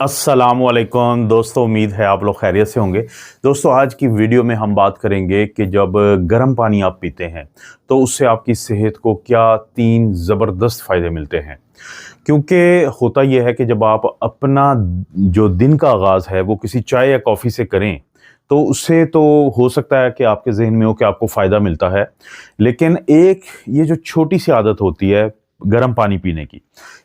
अस्सलाम वालेकुम दोस्तों, उम्मीद है आप लोग खैरियत से होंगे। दोस्तों, आज की वीडियो में हम बात करेंगे कि जब गर्म पानी आप पीते हैं तो उससे आपकी सेहत को क्या 3 ज़बरदस्त फ़ायदे मिलते हैं। क्योंकि होता यह है कि जब आप अपना जो दिन का आगाज़ है वो किसी चाय या कॉफ़ी से करें, तो उससे तो हो सकता है कि आपके ज़हन में हो कि आपको फ़ायदा मिलता है। लेकिन एक ये जो छोटी-सी आदत होती है गर्म पानी पीने की,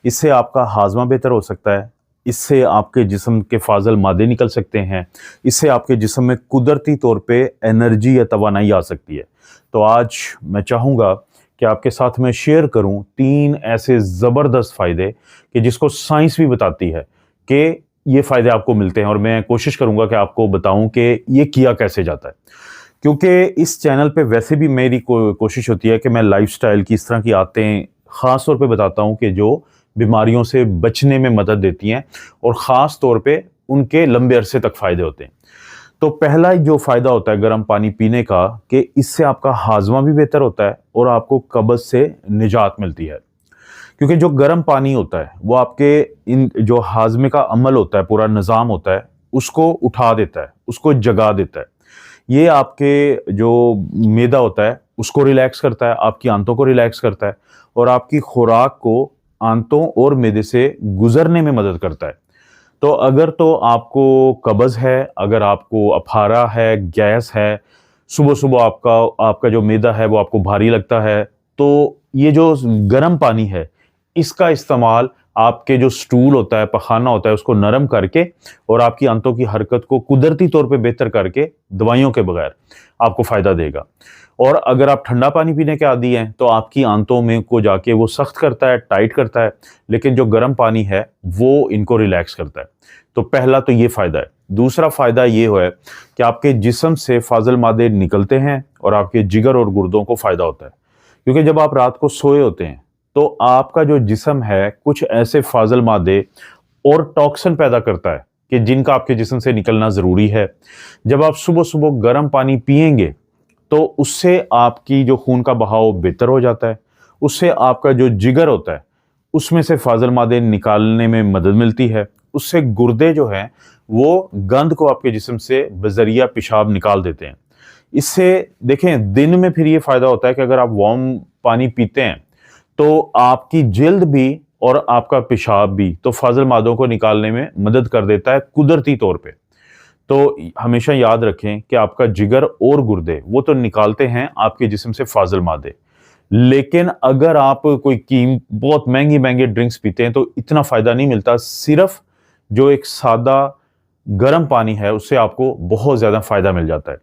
इससे आपका हाज़मा बेहतर हो सकता है। इससे आपके जिस्म के फ़ाज़िल मादे निकल सकते हैं। इससे आपके जिस्म में कुदरती तौर पे एनर्जी या तवानाई आ सकती है। तो आज मैं चाहूँगा कि आपके साथ मैं शेयर करूँ 3 ऐसे ज़बरदस्त फ़ायदे कि जिसको साइंस भी बताती है कि ये फ़ायदे आपको मिलते हैं, और मैं कोशिश करूँगा कि आपको बताऊँ कि ये किया कैसे जाता है। क्योंकि इस चैनल पे वैसे भी मेरी कोशिश होती है कि मैं लाइफ़स्टाइल की इस तरह की आदतें ख़ास तौर पे बताता हूँ कि जो बीमारियों से बचने में मदद देती हैं, और ख़ास तौर पे उनके लंबे अरसे तक फ़ायदे होते हैं। तो पहला जो फ़ायदा होता है गर्म पानी पीने का कि इससे आपका हाज़मा भी बेहतर होता है और आपको कब्ज़ से निजात मिलती है। क्योंकि जो गर्म पानी होता है वो आपके इन जो हाज़मे का अमल होता है, पूरा निज़ाम होता है, उसको उठा देता है, उसको जगा देता है। ये आपके जो मैदा होता है उसको रिलैक्स करता है, आपकी आंतों को रिलैक्स करता है, और आपकी खुराक को आंतों और मैदे से गुजरने में मदद करता है। तो अगर तो आपको कब्ज़ है, अगर आपको अफारा है, गैस है, सुबह-सुबह आपका आपका जो मैदा है वो आपको भारी लगता है, तो ये जो गर्म पानी है, इसका इस्तेमाल आपके जो स्टूल होता है, पखाना होता है, उसको नरम करके और आपकी आंतों की हरकत को कुदरती तौर पे बेहतर करके दवाइयों के बगैर आपको फ़ायदा देगा। और अगर आप ठंडा पानी पीने के आदी हैं, तो आपकी आंतों में को जाके वो सख्त करता है, टाइट करता है, लेकिन जो गर्म पानी है, वो इनको रिलैक्स करता है। तो पहला तो ये फ़ायदा है। दूसरा फ़ायदा ये है कि आपके जिस्म से फ़ाज़िल मादे निकलते हैं और आपके जिगर और गुर्दों को फ़ायदा होता है। क्योंकि जब आप रात को सोए होते हैं, तो आपका जो जिस्म है, कुछ ऐसे फ़ाज़िल मादे और टॉक्सिन पैदा करता है कि जिनका आपके जिस्म से निकलना ज़रूरी है। जब आप सुबह-सुबह गर्म पानी पिएँगे, तो उससे आपकी जो खून का बहाव बेहतर हो जाता है। उससे आपका जो जिगर होता है, उसमें से फ़ाज़िल मादे निकालने में मदद मिलती है। उससे गुर्दे जो हैं, वो गंद को आपके जिस्म से बज़रिया पेशाब निकाल देते हैं। इससे देखें, दिन में फिर ये फ़ायदा होता है कि अगर आप वार्म पानी पीते हैं, तो आपकी जिल्द भी और आपका पेशाब भी तो फ़ाज़िल मादों को निकालने में मदद कर देता है कुदरती तौर पे। तो हमेशा याद रखें कि आपका जिगर और गुर्दे वो तो निकालते हैं आपके जिस्म से फ़ाज़िल मादे। लेकिन अगर आप कोई बहुत महँगी-महँगी ड्रिंक्स पीते हैं, तो इतना फ़ायदा नहीं मिलता। सिर्फ़ जो एक सादा गर्म पानी है, उससे आपको बहुत ज़्यादा फ़ायदा मिल जाता है।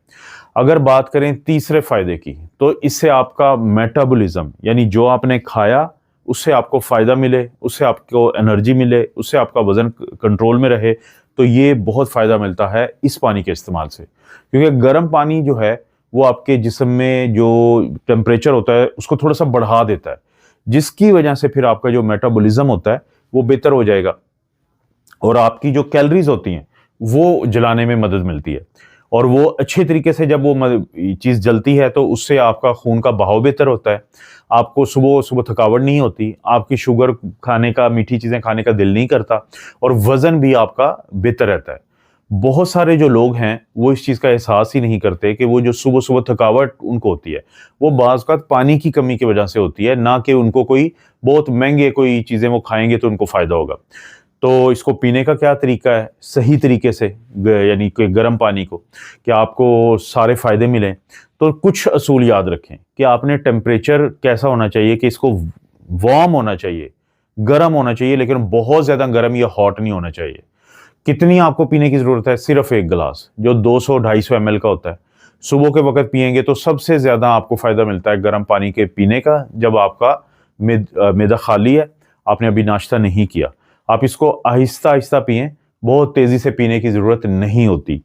अगर बात करें तीसरे फ़ायदे की, तो इससे आपका मेटाबॉलिज़्म, यानी जो आपने खाया, उससे आपको फ़ायदा मिले, उससे आपको एनर्जी मिले, उससे आपका वज़न कंट्रोल में रहे, तो ये बहुत फ़ायदा मिलता है इस पानी के इस्तेमाल से। क्योंकि गर्म पानी जो है, वो आपके जिस्म में जो टेम्परेचर होता है, उसको थोड़ा-सा बढ़ा देता है, जिसकी वजह से फिर आपका जो मेटाबॉलिज़्म होता है, वो बेहतर हो जाएगा, और आपकी जो कैलोरीज़ होती हैं, वो जलाने में मदद मिलती है। और वो अच्छे तरीके से जब वो चीज़ जलती है, तो उससे आपका खून का बहाव बेहतर होता है। आपको सुबह-सुबह थकावट नहीं होती, आपकी शुगर खाने का, मीठी चीज़ें खाने का दिल नहीं करता, और वज़न भी आपका बेहतर रहता है। बहुत सारे जो लोग हैं, वो इस चीज़ का एहसास ही नहीं करते कि वो जो सुबह-सुबह थकावट उनको होती है, वो बाज़ औक़ात पानी की कमी की वजह से होती है, ना कि उनको कोई बहुत महँगे कोई चीज़ें वो खाएँगे तो उनको फ़ायदा होगा। तो इसको पीने का क्या तरीका है सही तरीके से, यानी कि गर्म पानी को, कि आपको सारे फ़ायदे मिलें, तो कुछ असूल याद रखें कि आपने टेम्परेचर कैसा होना चाहिए कि इसको वार्म होना चाहिए, गर्म होना चाहिए, लेकिन बहुत ज़्यादा गर्म या हॉट नहीं होना चाहिए। कितनी आपको पीने की ज़रूरत है? सिर्फ़ 1 गिलास, जो 200-250 एमएल का होता है। सुबह के वक़्त पिएँगे तो सबसे ज़्यादा आपको फ़ायदा मिलता है गर्म पानी के पीने का, जब आपका मैदा खाली है, आपने अभी नाश्ता नहीं किया। आप इसको आहिस्ता-आहिस्ता पिएँ, बहुत तेज़ी से पीने की ज़रूरत नहीं होती।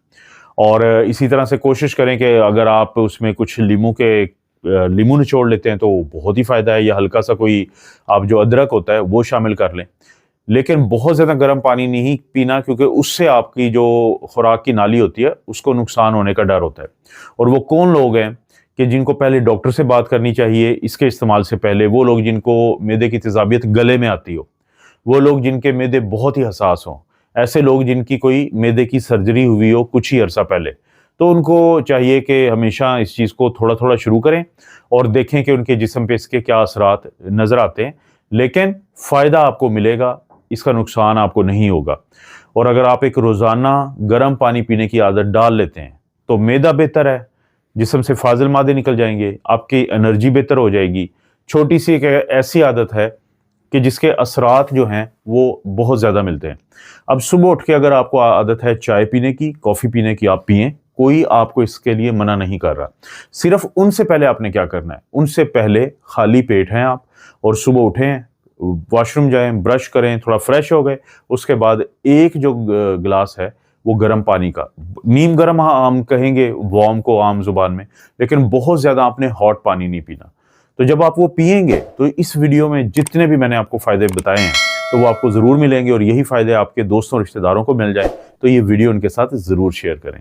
और इसी तरह से कोशिश करें कि अगर आप उसमें कुछ लीमू निचोड़ लेते हैं, तो बहुत ही फ़ायदा है, या हल्का-सा कोई आप जो अदरक होता है, वो शामिल कर लें। लेकिन बहुत ज़्यादा गर्म पानी नहीं पीना, क्योंकि उससे आपकी जो खुराक की नाली होती है, उसको नुकसान होने का डर होता है। और वो कौन लोग हैं कि जिनको पहले डॉक्टर से बात करनी चाहिए इसके इस्तेमाल से पहले? वो लोग जिनको मैदे की तेज़ाबियत गले में आती हो, वो लोग जिनके मैदे बहुत ही हसास हों, ایسے لوگ جن کی کوئی معدے کی سرجری ہوئی ہو کچھ ہی عرصہ پہلے، تو ان کو چاہیے کہ ہمیشہ اس چیز کو تھوڑا تھوڑا شروع کریں اور دیکھیں کہ ان کے جسم پہ اس کے کیا اثرات نظر آتے ہیں، لیکن فائدہ آپ کو ملے گا، اس کا نقصان آپ کو نہیں ہوگا۔ اور اگر آپ ایک روزانہ گرم پانی پینے کی عادت ڈال لیتے ہیں تو معدہ بہتر ہے، جسم سے فاضل مادے نکل جائیں گے، آپ کی انرجی بہتر ہو جائے گی۔ چھوٹی سی ایک ایسی عادت ہے کہ جس کے اثرات جو ہیں وہ بہت زیادہ ملتے ہیں۔ اب صبح اٹھ کے اگر آپ کو عادت ہے چائے پینے کی، کافی پینے کی، آپ پئیں، کوئی آپ کو اس کے لیے منع نہیں کر رہا۔ صرف ان سے پہلے آپ نے کیا کرنا ہے، ان سے پہلے خالی پیٹ ہیں آپ اور صبح اٹھیں، واش روم جائیں، برش کریں، تھوڑا فریش ہو گئے، اس کے بعد ایک جو گلاس ہے وہ گرم پانی کا، نیم گرم ہم کہیں گے وارم کو عام زبان میں، لیکن بہت زیادہ آپ نے ہاٹ پانی نہیں پینا۔ تو جب آپ وہ پئیں گے تو اس ویڈیو میں جتنے بھی میں نے آپ کو فائدے بتائے ہیں تو وہ آپ کو ضرور ملیں گے، اور یہی فائدے آپ کے دوستوں اور رشتہ داروں کو مل جائیں تو یہ ویڈیو ان کے ساتھ ضرور شیئر کریں۔